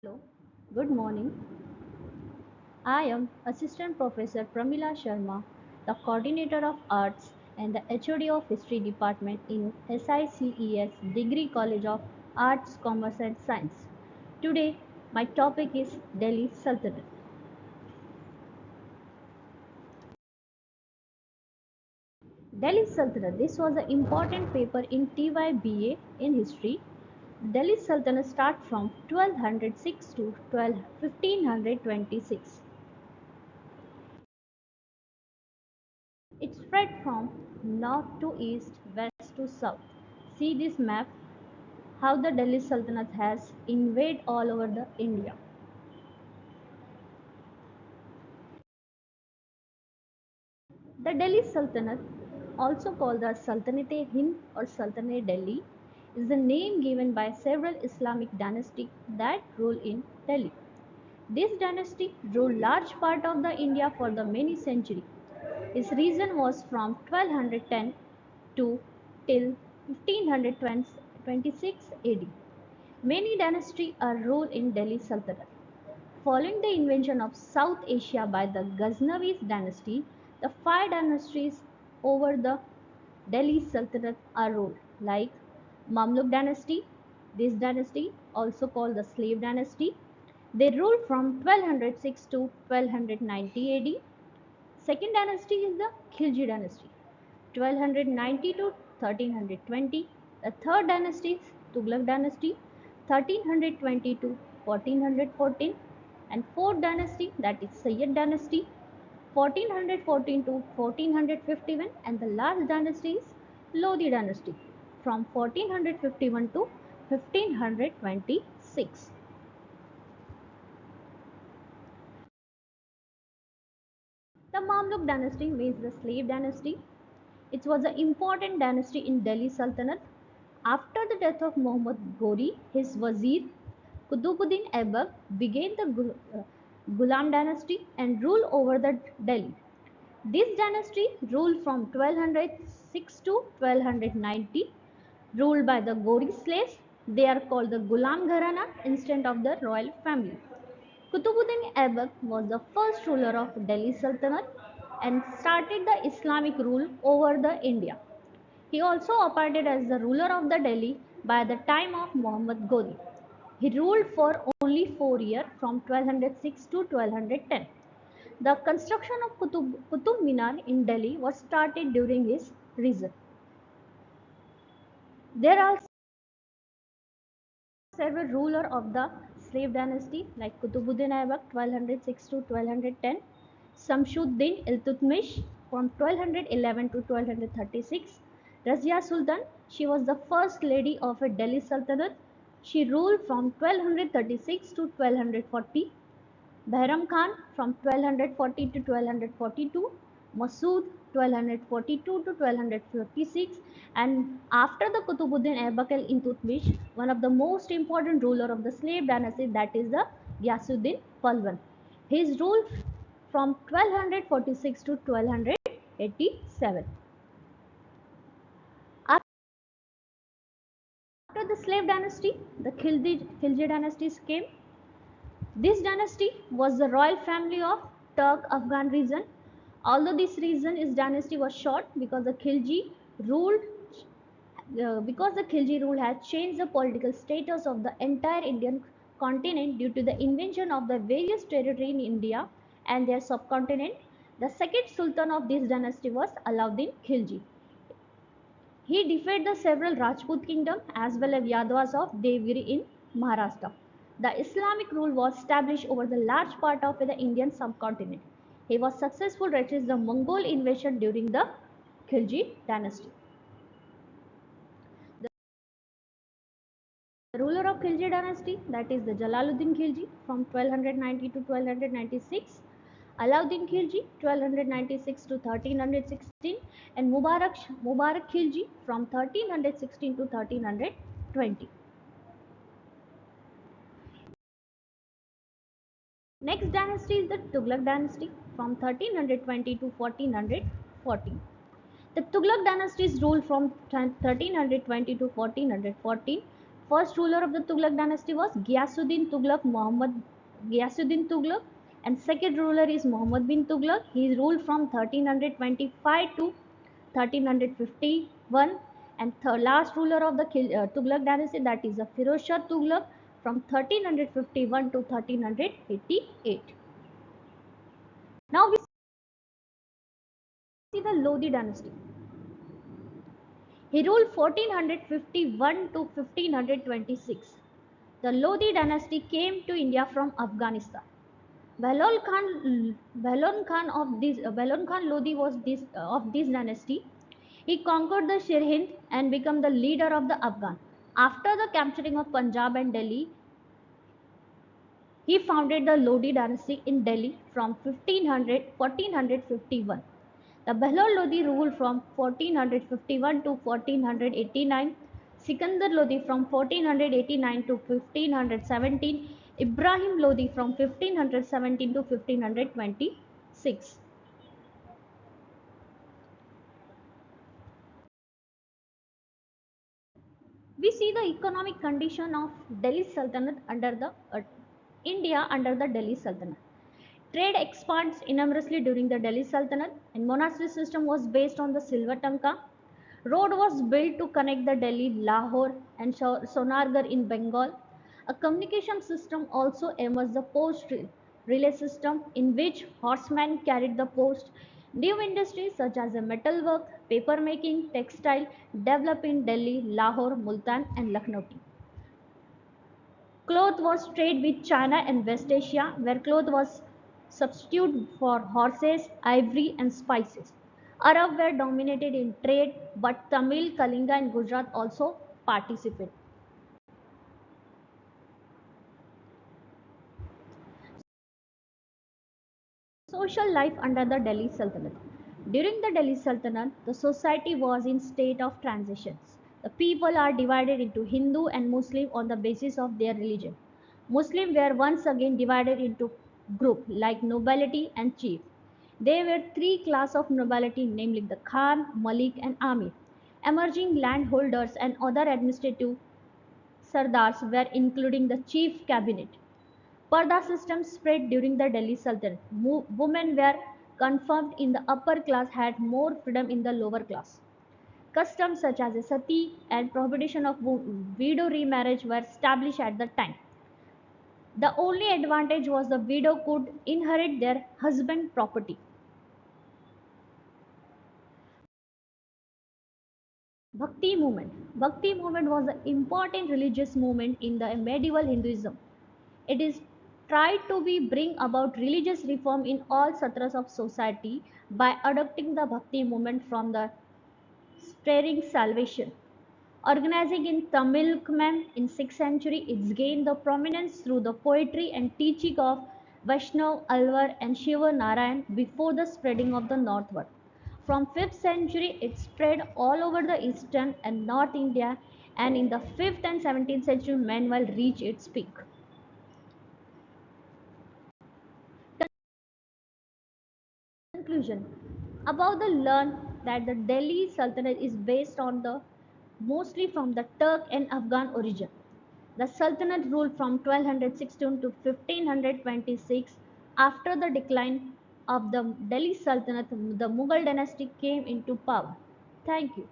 Hello, good morning. I am Assistant Professor Pramila Sharma, the Coordinator of Arts and the HOD of History Department in SICES Degree College of Arts, Commerce and Science. Today, my topic is Delhi Sultanate. Delhi Sultanate. This was an important paper in TYBA in history. Delhi Sultanate starts from 1206 to 1526. It spread from north to east, west to south. See this map, how the Delhi Sultanate has invaded all over the India. The Delhi Sultanate, also called the Sultanate Hind or Sultanate Delhi, is the name given by several Islamic dynasties that rule in Delhi. This dynasty ruled large part of the India for the many centuries. Its region was from 1210 to till 1526 AD. Many dynasties are ruled in Delhi Sultanate. Following the invasion of South Asia by the Ghaznavid dynasty, the five dynasties over the Delhi Sultanate are ruled, like Mamluk dynasty. This dynasty, also called the Slave dynasty, they ruled from 1206 to 1290 AD. Second dynasty is the Khilji dynasty, 1290 to 1320. The third dynasty is Tughlaq dynasty, 1320 to 1414. And fourth dynasty, that is Sayyid dynasty, 1414 to 1451. And the last dynasty is Lodi dynasty, from 1451 to 1526. The Mamluk dynasty means the slave dynasty. It was an important dynasty in Delhi Sultanate. After the death of Muhammad Ghori, his wazir Qutbuddin Aibak began the Ghulam dynasty and ruled over the Delhi. This dynasty ruled from 1206 to 1290, ruled by the Ghori slaves. They are called the Ghulam Gharana instead of the royal family. Qutbuddin Aibak was the first ruler of Delhi Sultanate and started the Islamic rule over the India. He also appointed as the ruler of the Delhi by the time of Muhammad Ghori. He ruled for only 4 years from 1206 to 1210. The construction of Qutub Minar in Delhi was started during his reign. There are several rulers of the slave dynasty like Qutbuddin Aibak 1206 to 1210, Samshuddin Iltutmish from 1211 to 1236, Razia Sultan, she was the first lady of a Delhi Sultanate. She ruled from 1236 to 1240. Behram Khan from 1240 to 1242, Masood 1242 to 1256, and after the Qutbuddin Aibak al-Iltutmish, one of the most important ruler of the slave dynasty, that is the Ghiyasuddin Palwan. His rule from 1246 to 1287. After the slave dynasty, the Khilji dynasties came. This dynasty was the royal family of Turk Afghan region. Although this region is dynasty was short because the ruled Khilji rule had changed the political status of the entire Indian continent due to the invasion of the various territories in India and their subcontinent. The second sultan of this dynasty was Alauddin Khilji. He defeated the several Rajput kingdom as well as Yadavas of Devgiri in Maharashtra. The Islamic rule was established over the large part of the Indian subcontinent. He was successful to resist the Mongol invasion during the Khilji dynasty. The ruler of Khilji dynasty, that is the Jalaluddin Khilji from 1290 to 1296, Alauddin Khilji 1296 to 1316, and Mubarak Khilji from 1316 to 1320. Next dynasty is the Tughlaq dynasty from 1320 to 1414. The Tughlaq dynasties ruled from 1320 to 1414. First ruler of the Tughlaq dynasty was Ghiyasuddin Tughlaq, and second ruler is Muhammad bin Tughlaq. He ruled from 1325 to 1351, and the last ruler of the Tughlaq dynasty, that is the Firoz Shah Tughlaq, from 1351 to 1388. Now we see the Lodi dynasty. He ruled 1451 to 1526. The Lodi dynasty came to India from Afghanistan. Bahlon Khan Lodi was of this dynasty. He conquered the Sirhind and became the leader of the Afghan. After the capturing of Punjab and Delhi, he founded the Lodi dynasty in Delhi from 1451. The Bahlol Lodi ruled from 1451 to 1489, Sikandar Lodi from 1489 to 1517, Ibrahim Lodi from 1517 to 1526. We see the economic condition of Delhi Sultanate under the India under the Delhi Sultanate. Trade expands enormously during the Delhi Sultanate, and monastery system was based on the silver tanka. Road was built to connect the Delhi, Lahore, and Sonargarh in Bengal. A communication system also emerged, the post relay system, in which horsemen carried the post. New industries such as the metalwork, paper making, textile developed in Delhi, Lahore, Multan, and Lucknow. Cloth was trade with China and West Asia, where cloth was substitute for horses, ivory, and spices. Arab were dominated in trade, but Tamil, Kalinga, and Gujarat also participated. Social life under the Delhi Sultanate. During the Delhi Sultanate, the society was in state of transitions. The people are divided into Hindu and Muslim on the basis of their religion. Muslims were once again divided into groups like nobility and chief. There were three classes of nobility, namely the Khan, Malik, and Amir. Emerging landholders and other administrative sardars were including the chief cabinet. Parda system spread during the Delhi Sultanate. Women were confirmed in the upper class had more freedom in the lower class. Customs such as a sati and prohibition of widow remarriage were established at the time. The only advantage was the widow could inherit their husband's property. Bhakti movement. Bhakti movement was an important religious movement in the medieval Hinduism. It is tried to be bring about religious reform in all satras of society by adopting the Bhakti movement from the spreading salvation. Organizing in Tamilkam in 6th century, it gained the prominence through the poetry and teaching of Vaishnav, Alvar, and Shiva Narayan before the spreading of the northward. From 5th century, it spread all over the eastern and north India, and in the 5th and 17th century, Manuel reached its peak. Conclusion. About the learn that the Delhi Sultanate is based on the mostly from the Turk and Afghan origin. The Sultanate ruled from 1216 to 1526. After the decline of the Delhi Sultanate, the Mughal dynasty came into power. Thank you.